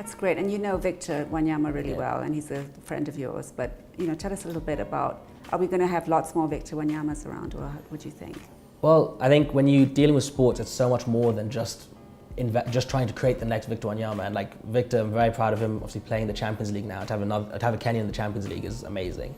That's great. And you know Victor Wanyama really well, and he's a friend of yours. But tell us a little bit about, are we going to have lots more Victor Wanyamas around, or what do you think? Well, I think when you're dealing with sports, it's so much more than just trying to create the next Victor Wanyama. And like Victor, I'm very proud of him, obviously playing the Champions League now. To have a Kenyan in the Champions League is amazing.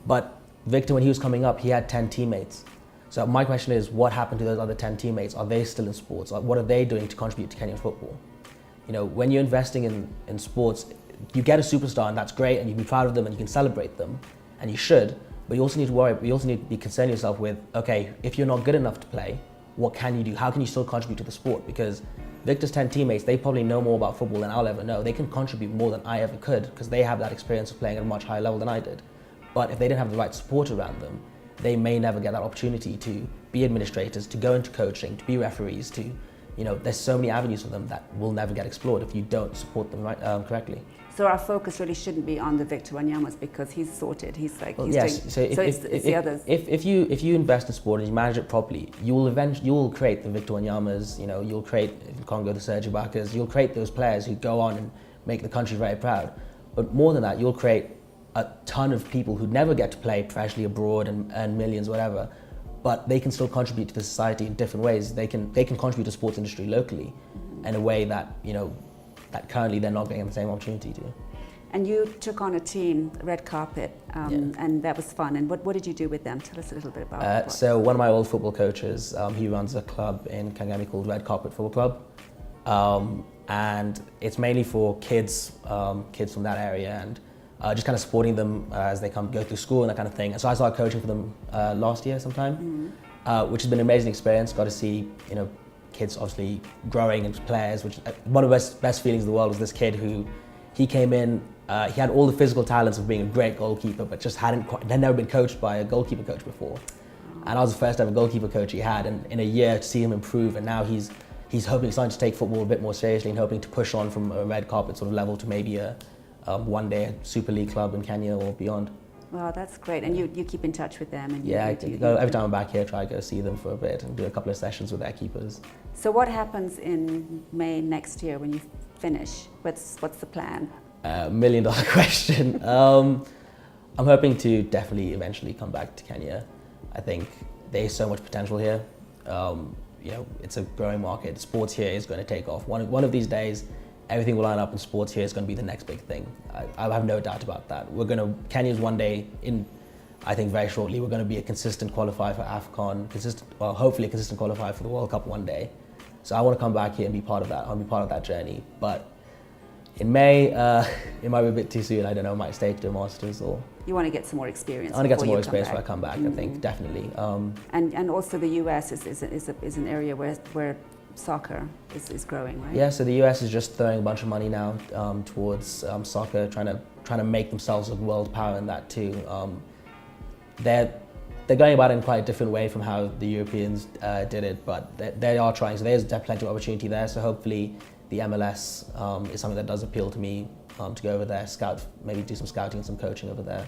But Victor, when he was coming up, he had 10 teammates. So my question is, what happened to those other 10 teammates? Are they still in sports? What are they doing to contribute to Kenyan football? When you're investing in sports, you get a superstar and that's great, and you can be proud of them and you can celebrate them, and you should, but you also need to be concerned yourself with, okay, if you're not good enough to play, what can you do? How can you still contribute to the sport? Because Victor's 10 teammates, they probably know more about football than I'll ever know. They can contribute more than I ever could because they have that experience of playing at a much higher level than I did. But if they didn't have the right support around them, they may never get that opportunity to be administrators, to go into coaching, to be referees, there's so many avenues for them that will never get explored if you don't support them correctly. So our focus really shouldn't be on the Victor Wanyamas because he's sorted. He's it's the others. If you invest in sport and you manage it properly, you will create the Victor Wanyamas. You'll create in Congo the Serge Ibaka's. You'll create those players who go on and make the country very proud. But more than that, you'll create a ton of people who never get to play professionally abroad and earn millions, whatever. But they can still contribute to the society in different ways. They can contribute to the sports industry locally in a way that that currently they're not getting the same opportunity to. And you took on a team, Red Carpet, and that was fun. And what did you do with them? Tell us a little bit about it. So one of my old football coaches, he runs a club in Kangemi called Red Carpet Football Club, and it's mainly for kids from that area, and just kind of supporting them as they go through school and that kind of thing. And so I started coaching for them last year sometime, which has been an amazing experience. Got to see, kids obviously growing into players, which one of the best feelings in the world was this kid who, he came in, he had all the physical talents of being a great goalkeeper, but just had never been coached by a goalkeeper coach before. And I was the first ever goalkeeper coach he had, and in a year to see him improve, and now he's starting to take football a bit more seriously and hoping to push on from a Red Carpet sort of level to maybe a one day Super League club in Kenya or beyond. Wow, that's great. And you keep in touch with them? And every time I'm back here, try to go see them for a bit and do a couple of sessions with their keepers. So what happens in May next year when you finish? What's the plan? $1 million question. I'm hoping to definitely eventually come back to Kenya. I think there's so much potential here. It's a growing market. Sports here is going to take off. One of these days, everything will line up, and sports here is going to be the next big thing. I have no doubt about that. Kenya's one day, I think very shortly, we're going to be a consistent qualifier for AFCON, hopefully a consistent qualifier for the World Cup one day. So I want to come back here and be part of that. I want to be part of that journey. But in May, it might be a bit too soon. I don't know, I might stay to do a master's or... You want to get some more experience. I want to get some more experience when I come back, I think, definitely. And also the US is an area where soccer is growing, right? Yeah, so the US is just throwing a bunch of money now towards soccer, trying to make themselves a world power in that too. They're going about it in quite a different way from how the Europeans did it, but they are trying. So there's plenty of opportunity there. So hopefully the MLS is something that does appeal to me to go over there, maybe do some scouting and some coaching over there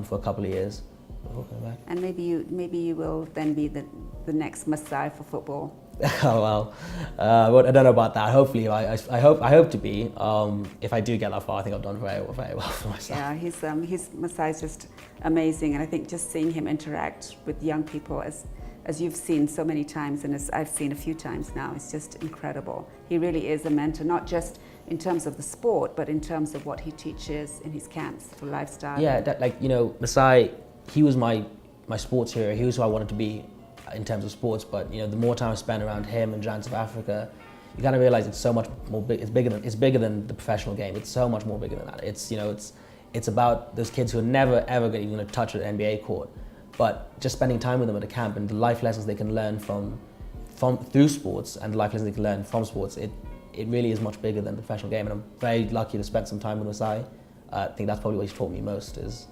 for a couple of years before coming back. And maybe you will then be the next Messiah for football. Oh well, I don't know about that. Hopefully, I hope to be. If I do get that far, I think I've done very well for myself. Yeah, his Messiah is just amazing, and I think just seeing him interact with young people, as you've seen so many times, and as I've seen a few times now, it's just incredible. He really is a mentor, not just in terms of the sport, but in terms of what he teaches in his camps for lifestyle. Yeah, Masai, he was my sports hero. He was who I wanted to be in terms of sports, but the more time I spend around him and Giants of Africa, you kind of realize it's so much more big. It's bigger than the professional game. It's so much more bigger than that. It's about those kids who are never ever going to touch an NBA court, but just spending time with them at a camp and the life lessons they can learn from through sports and the life lessons they can learn from sports. It really is much bigger than the professional game, and I'm very lucky to spend some time with Masai. I think that's probably what he's taught me most. It's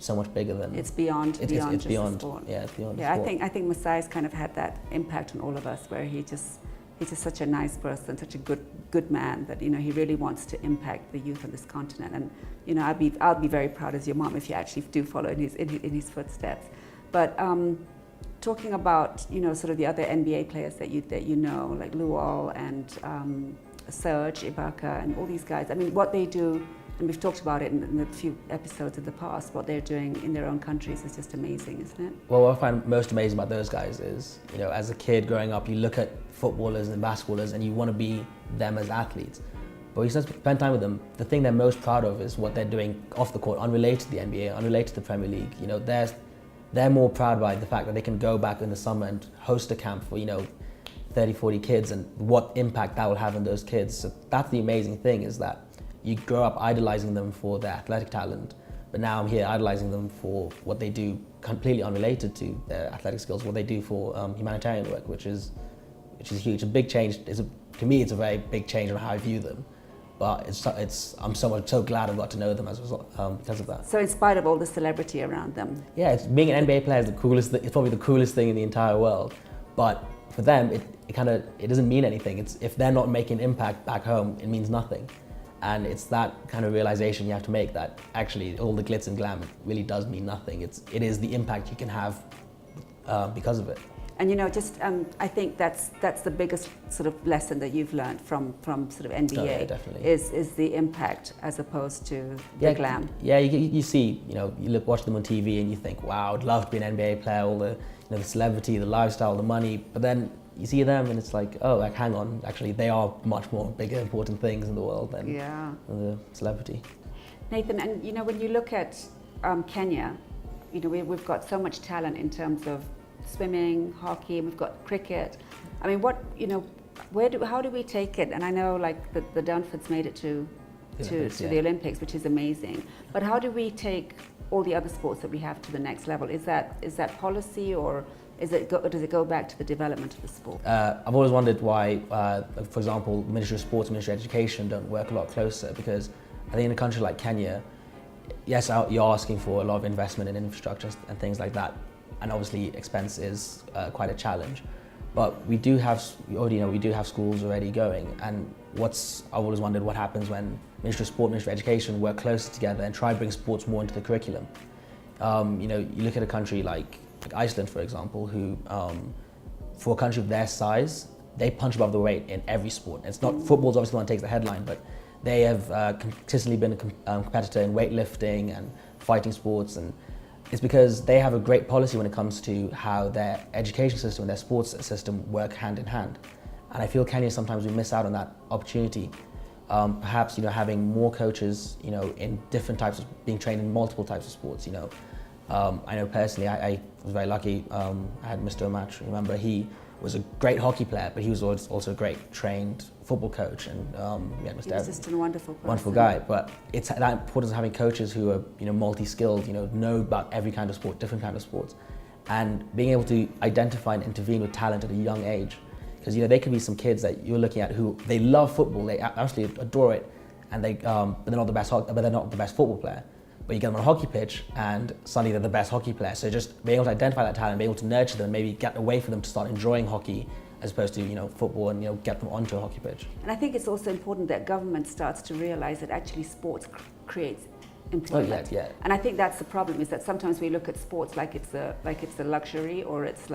so much bigger than... It's beyond just the sport. Yeah, it's beyond the sport. sport. I think Masai's kind of had that impact on all of us, where he's just such a nice person, such a good man, that he really wants to impact the youth on this continent. And I'll be very proud as your mom if you actually do follow in his footsteps. But talking about sort of the other NBA players that you know, like Luol and Serge Ibaka and all these guys. I mean, what they do, and we've talked about it in a few episodes in the past, what they're doing in their own countries is just amazing, isn't it? Well, what I find most amazing about those guys is, as a kid growing up, you look at footballers and basketballers and you want to be them as athletes. But when you spend time with them, the thing they're most proud of is what they're doing off the court, unrelated to the NBA, unrelated to the Premier League. They're more proud by the fact that they can go back in the summer and host a camp for, 30, 40 kids and what impact that will have on those kids. So that's the amazing thing, is that you grow up idolizing them for their athletic talent, but now I'm here idolizing them for what they do completely unrelated to their athletic skills, what they do for humanitarian work, which is huge. A big change. To me, it's a very big change on how I view them. But I'm so glad I got to know them as a result, because of that. So in spite of all the celebrity around them. Yeah, being an NBA player is the coolest. It's probably the coolest thing in the entire world. But for them, it doesn't mean anything. If they're not making an impact back home, it means nothing. And it's that kind of realization you have to make, that actually all the glitz and glam really does mean nothing. It is the impact you can have because of it. And I think that's the biggest sort of lesson that you've learned from sort of NBA. Oh, yeah, definitely. Is the impact as opposed to the glam. Yeah, you see, you watch them on TV and you think, wow, I'd love to be an NBA player, all the the celebrity, the lifestyle, the money, but then you see them and it's like, oh, hang on, actually they are much more bigger, important things in the world than the celebrity. Nathan, and when you look at Kenya, we've got so much talent in terms of swimming, hockey, we've got cricket. I mean, how do we take it? And I know the Dunfords made it to the Olympics, which is amazing. But how do we take all the other sports that we have to the next level? Is that policy, or does it go back to the development of the sport? I've always wondered why, for example, Ministry of Sports and Ministry of Education don't work a lot closer, because I think in a country like Kenya, yes, you're asking for a lot of investment in infrastructure and things like that, and obviously expense is quite a challenge. But we do have schools already going, and I've always wondered what happens when Ministry of Sport, Ministry of Education work closer together and try to bring sports more into the curriculum. You look at a country like Iceland, for example, who, for a country of their size, they punch above the weight in every sport. It's not, football's obviously the one that takes the headline, but they have consistently been a competitor in weightlifting and fighting sports, and it's because they have a great policy when it comes to how their education system and their sports system work hand in hand. And I feel Kenya, sometimes we miss out on that opportunity. Perhaps having more coaches in different types of, being trained in multiple types of sports. I know personally I was very lucky. I had Mr. Omatch. Remember, he was a great hockey player, but he was also a great trained football coach, and we had Mr. He was just a wonderful person. Wonderful guy. But it's that importance of having coaches who are multi-skilled, know about every kind of sport, different kind of sports, and being able to identify and intervene with talent at a young age. Because there could be some kids that you're looking at who they love football, they absolutely adore it, and but they're not the best football player. But you get them on a hockey pitch, and suddenly they're the best hockey player. So just being able to identify that talent, being able to nurture them, maybe get a way for them to start enjoying hockey as opposed to football, and get them onto a hockey pitch. And I think it's also important that government starts to realise that actually sports creates employment. Oh, yeah. And I think that's the problem, is that sometimes we look at sports like it's a luxury, or it's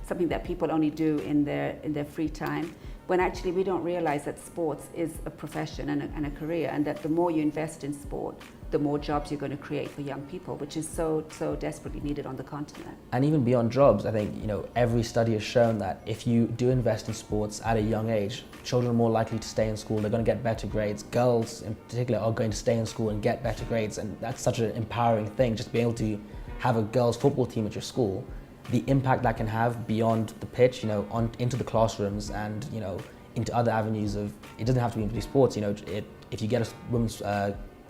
something that people only do in their free time, when actually we don't realise that sports is a profession and a career, and that the more you invest in sport, the more jobs you're going to create for young people, which is so desperately needed on the continent. And even beyond jobs, I think every study has shown that if you do invest in sports at a young age, children are more likely to stay in school. They're going to get better grades. Girls in particular are going to stay in school and get better grades, and that's such an empowering thing. Just being able to have a girls' football team at your school, the impact that can have beyond the pitch, into the classrooms and into other avenues of. It doesn't have to be into sports. If you get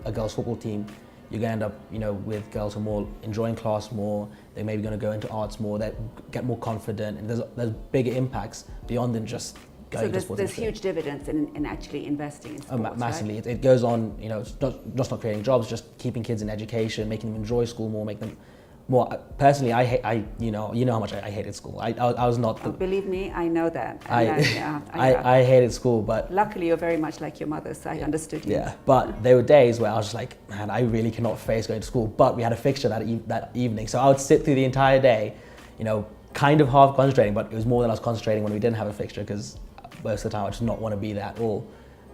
a girls' football team, you're going to end up, with girls who are more enjoying class more. They're maybe going to go into arts more. They get more confident, and there's bigger impacts beyond than just going to sports. So there's huge dividends in actually investing in sports. Massively, right? It goes on. It's not creating jobs, just keeping kids in education, making them enjoy school more, make them more. Personally, you know how much I hated school. I was not. Believe me, I know that. I hated school, but luckily you're very much like your mother, so I understood you. Yeah, but there were days where I was just like, man, I really cannot face going to school. But we had a fixture that evening, so I would sit through the entire day, kind of half concentrating, but it was more than I was concentrating when we didn't have a fixture, because most of the time I just not want to be there at all.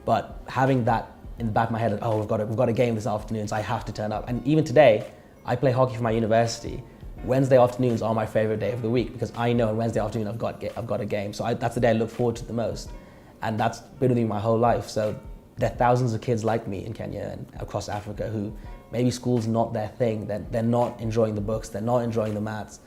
But having that in the back of my head, oh, we've got a game this afternoon, so I have to turn up. And even today, I play hockey for my university. Wednesday afternoons are my favorite day of the week because I know on Wednesday afternoon I've got a game. So that's the day I look forward to the most, and that's been with me my whole life. So there are thousands of kids like me in Kenya and across Africa who maybe school's not their thing. They're not enjoying the books, they're not enjoying the maths.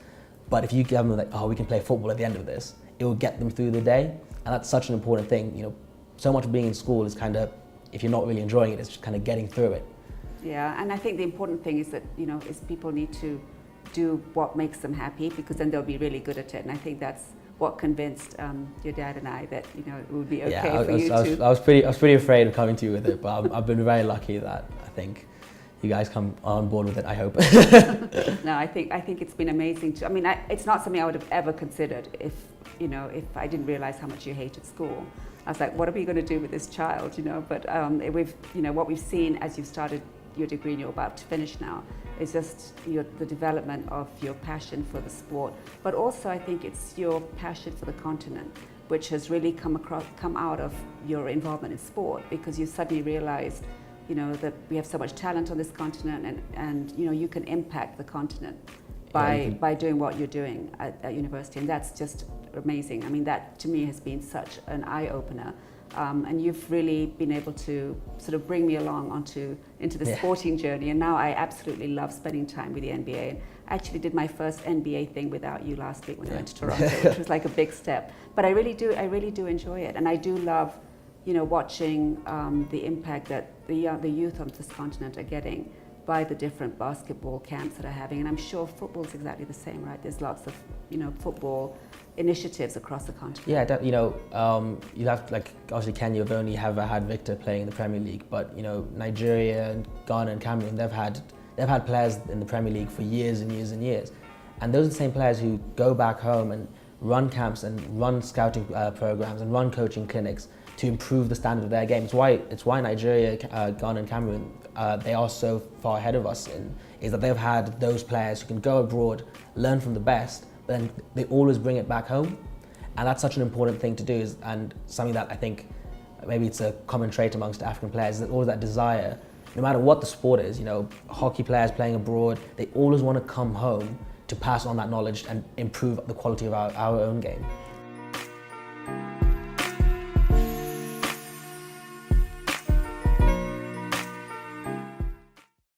But if you give them like, oh, we can play football at the end of this, it will get them through the day, and that's such an important thing. You know, so much of being in school is kind of, if you're not really enjoying it, it's just kind of getting through it. Yeah, and I think the important thing is that, you know, is people need to do what makes them happy, because then they'll be really good at it. And I think that's what convinced your dad and I that, you know, it would be okay for you to. I was pretty afraid of coming to you with it, but I've been very lucky that I think you guys come on board with it, I hope. No, I think it's been amazing. I mean, it's not something I would have ever considered if I didn't realize how much you hated school. I was like, what are we going to do with this child, you know? But what we've seen as you've started your degree and you're about to finish now is just the development of your passion for the sport, but also I think it's your passion for the continent, which has really come out of your involvement in sport, because you suddenly realized, you know, that we have so much talent on this continent, and you know, you can impact the continent by doing what you're doing at university, and that's just amazing. I mean, that to me has been such an eye-opener. And you've really been able to sort of bring me along into the sporting journey, and now I absolutely love spending time with the NBA. I actually did my first NBA thing without you last week when I went to Toronto, which was like a big step. But I really do enjoy it, and I do love, you know, watching the impact that the youth on this continent are getting by the different basketball camps that are having. And I'm sure football is exactly the same, right? There's lots of, you know, football initiatives across the continent. Yeah, you know, you have, like, obviously Kenya have only ever had Victor playing in the Premier League, but you know, Nigeria and Ghana and Cameroon, they've had players in the Premier League for years and years and years, and those are the same players who go back home and run camps and run scouting programs and run coaching clinics to improve the standard of their game. It's why Nigeria, Ghana and Cameroon, they are so far ahead of us is that they've had those players who can go abroad, learn from the best, but then they always bring it back home. And that's such an important thing to do, and something that I think maybe it's a common trait amongst African players, is that always that desire, no matter what the sport is, you know, hockey players playing abroad, they always want to come home to pass on that knowledge and improve the quality of our own game.